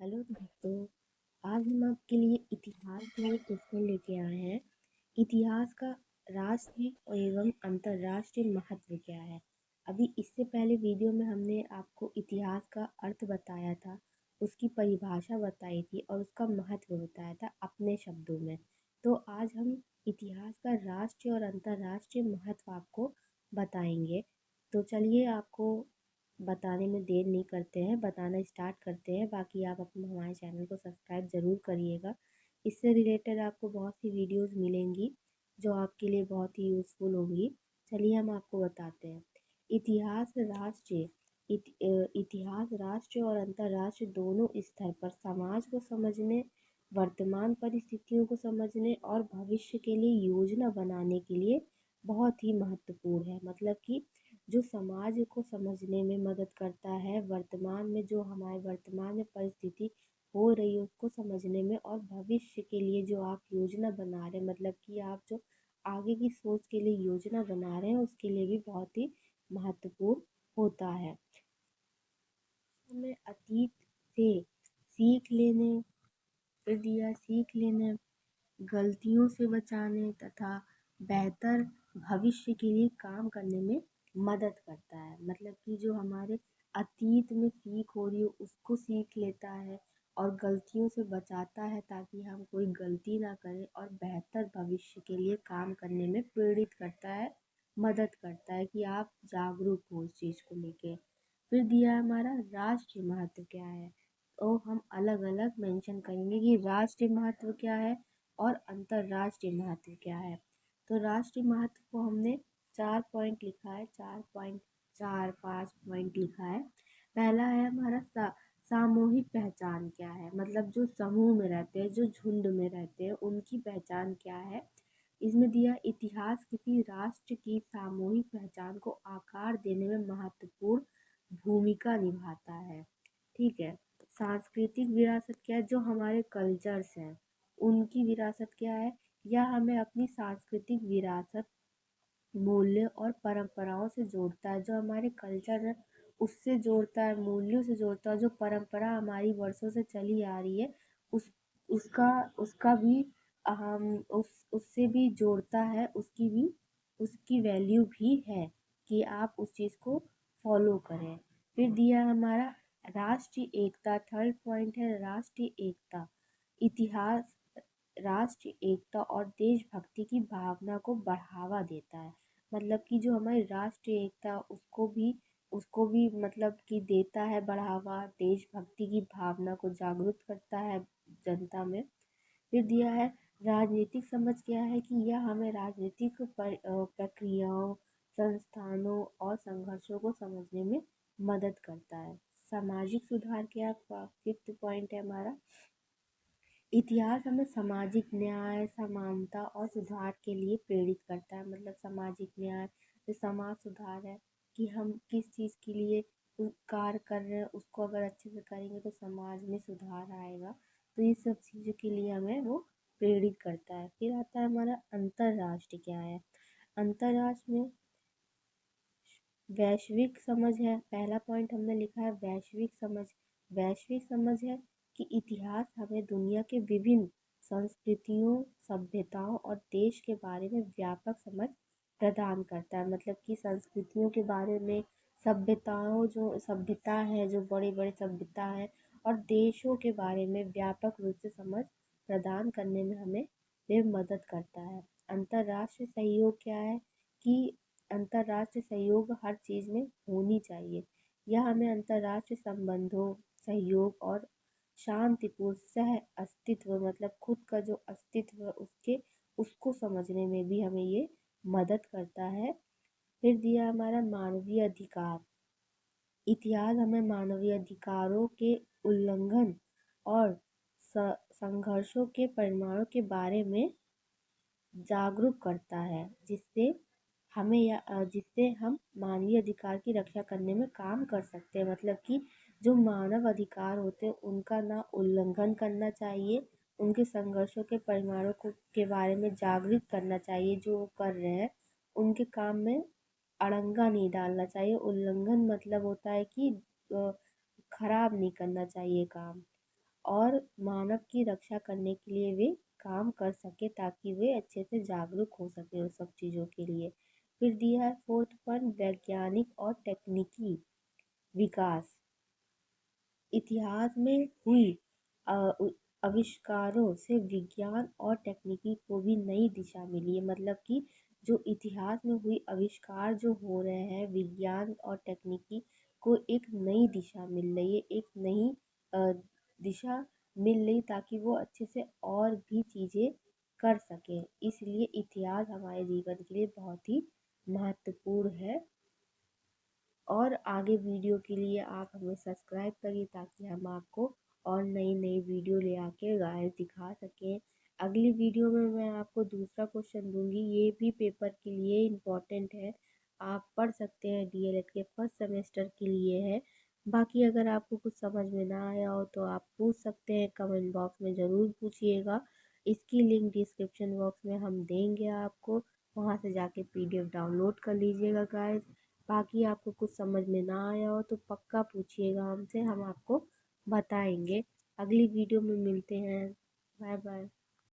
Hello दोस्तों। आज हम आपके लिए इतिहास में एक क्वेश्चन लेके आए हैं। इतिहास का राष्ट्रीय एवं अंतर्राष्ट्रीय महत्व क्या है। अभी इससे पहले वीडियो में हमने आपको इतिहास का अर्थ बताया था, उसकी परिभाषा बताई थी और उसका महत्व बताया था अपने शब्दों में। तो आज हम इतिहास का राष्ट्रीय और अंतर्राष्ट्रीय महत्व आपको बताएंगे। तो चलिए आपको बताने में देर नहीं करते हैं, बताना स्टार्ट करते हैं। बाकी आप अपने हमारे चैनल को सब्सक्राइब ज़रूर करिएगा। इससे रिलेटेड आपको बहुत सी वीडियोस मिलेंगी जो आपके लिए बहुत ही यूज़फुल होंगी। चलिए हम आपको बताते हैं। इतिहास राष्ट्रीय इतिहास राष्ट्रीय और अंतर्राष्ट्रीय दोनों स्तर पर समाज को समझने, वर्तमान परिस्थितियों को समझने और भविष्य के लिए योजना बनाने के लिए बहुत ही महत्वपूर्ण है। मतलब कि जो समाज को समझने में मदद करता है, वर्तमान में जो हमारे वर्तमान में परिस्थिति हो रही है उसको समझने में, और भविष्य के लिए जो आप योजना बना रहे हैं, मतलब कि आप जो आगे की सोच के लिए योजना बना रहे हैं उसके लिए भी बहुत ही महत्वपूर्ण होता है। हमें अतीत से सीख लेने, फिर दिया सीख लेने, गलतियों से बचाने तथा बेहतर भविष्य के लिए काम करने में मदद करता है। मतलब कि जो हमारे अतीत में सीख हो रही हो उसको सीख लेता है और गलतियों से बचाता है ताकि हम कोई गलती ना करें, और बेहतर भविष्य के लिए काम करने में प्रेरित करता है, मदद करता है कि आप जागरूक हो उस चीज़ को लेके। फिर दिया है हमारा राष्ट्रीय महत्व क्या है। तो हम अलग अलग मेंशन करेंगे कि राष्ट्रीय महत्व क्या है और अंतर्राष्ट्रीय महत्व क्या है। तो राष्ट्रीय महत्व को हमने 4 पॉइंट लिखा है, 4.4 5 पॉइंट लिखा है। पहला है हमारा सामूहिक पहचान क्या है, मतलब जो समूह में रहते हैं, जो झुंड में रहते हैं, उनकी पहचान क्या है। इसमें दिया इतिहास किसी राष्ट्र की सामूहिक पहचान को आकार देने में महत्वपूर्ण भूमिका निभाता है। ठीक है। सांस्कृतिक विरासत क्या है, जो हमारे कल्चर्स हैं उनकी विरासत क्या है, या हमें अपनी सांस्कृतिक विरासत, मूल्य और परंपराओं से जोड़ता है। जो हमारे कल्चर है उससे जोड़ता है, मूल्यों से जोड़ता है। जो परंपरा हमारी वर्षों से चली आ रही है उस उसका उसका भी हम उससे भी जोड़ता है, उसकी भी उसकी वैल्यू भी है कि आप उस चीज़ को फॉलो करें। फिर दिया है हमारा राष्ट्रीय एकता, थर्ड पॉइंट है राष्ट्रीय एकता। इतिहास राष्ट्रीय एकता और देशभक्ति की भावना को बढ़ावा देता है। मतलब कि जो हमारी राष्ट्रीय एकता उसको भी मतलब कि देता है बढ़ावा, देशभक्ति की भावना को जागरूक करता है जनता में। फिर दिया है राजनीतिक समझ क्या है कि यह हमें राजनीतिक प्रक्रियाओं, संस्थानों और संघर्षों को समझने में मदद करता है। सामाजिक सुधार क्या, फिफ्थ पॉइंट है हमारा। इतिहास हमें सामाजिक न्याय, समानता और सुधार के लिए प्रेरित करता है। मतलब सामाजिक न्याय, जो समाज सुधार है कि हम किस चीज़ के लिए कार्य कर रहे हैं, उसको अगर अच्छे से करेंगे तो समाज में सुधार आएगा। तो ये सब चीज़ों के लिए हमें वो प्रेरित करता है। फिर आता है हमारा अंतर्राष्ट्रीय क्या है। अंतर्राष्ट्रीय में वैश्विक समझ है। पहला पॉइंट हमने लिखा है वैश्विक समझ। वैश्विक समझ है कि इतिहास हमें दुनिया के विभिन्न संस्कृतियों, सभ्यताओं और देश के बारे में व्यापक समझ प्रदान करता है। मतलब कि संस्कृतियों के बारे में, सभ्यताओं, जो सभ्यता है, जो बड़े बड़े सभ्यता है, और देशों के बारे में व्यापक रूप से समझ प्रदान करने में हमें वे मदद करता है। अंतर्राष्ट्रीय सहयोग क्या है कि अंतर्राष्ट्रीय सहयोग हर चीज़ में होनी चाहिए। यह हमें अंतर्राष्ट्रीय संबंधों, सहयोग और शांतिपूर्ण सह अस्तित्व, मतलब खुद का जो अस्तित्व है उसको समझने में भी हमें ये मदद करता है। फिर दिया हमारा मानवीय अधिकार। इतिहास हमें मानवीय अधिकारों के उल्लंघन और संघर्षों के परिणामों के बारे में जागरूक करता है, जिससे हम मानवीय अधिकार की रक्षा करने में काम कर सकते हैं। मतलब कि जो मानव अधिकार होते हैं उनका ना उल्लंघन करना चाहिए, उनके संघर्षों के परिणामों को के बारे में जागरूक करना चाहिए। जो वो कर रहे हैं उनके काम में अड़ंगा नहीं डालना चाहिए। उल्लंघन मतलब होता है कि खराब नहीं करना चाहिए काम। और मानव की रक्षा करने के लिए वे काम कर सके, ताकि वे अच्छे से जागरूक हो सके उस सब चीज़ों के लिए। फिर दिया है फोर्थ पॉइंट, वैज्ञानिक और तकनीकी विकास। इतिहास में हुई अ, उ- आविष्कारों से विज्ञान और तकनीकी को भी नई दिशा मिली है। मतलब कि जो इतिहास में हुई आविष्कार जो हो रहे हैं, विज्ञान और तकनीकी को एक नई दिशा मिल रही है, एक नई अ, दिशा मिल रही, ताकि वो अच्छे से और भी चीज़ें कर सकें। इसलिए इतिहास हमारे जीवन के लिए बहुत ही महत्वपूर्ण है। और आगे वीडियो के लिए आप हमें सब्सक्राइब करिए, ताकि हम आपको और नई नई वीडियो ले आके गाइस दिखा सकें। अगली वीडियो में मैं आपको दूसरा क्वेश्चन दूंगी, ये भी पेपर के लिए इम्पोर्टेंट है, आप पढ़ सकते हैं, डीएलएड के फर्स्ट सेमेस्टर के लिए है। बाकी अगर आपको कुछ समझ में ना आया हो तो आप पूछ सकते हैं, कमेंट बॉक्स में ज़रूर पूछिएगा। इसकी लिंक डिस्क्रिप्शन बॉक्स में हम देंगे आपको, वहाँ से जाके पीडीएफ डाउनलोड कर लीजिएगा गाइस। बाकी आपको कुछ समझ में ना आया हो तो पक्का पूछिएगा हमसे, हम आपको बताएंगे। अगली वीडियो में मिलते हैं। Bye bye.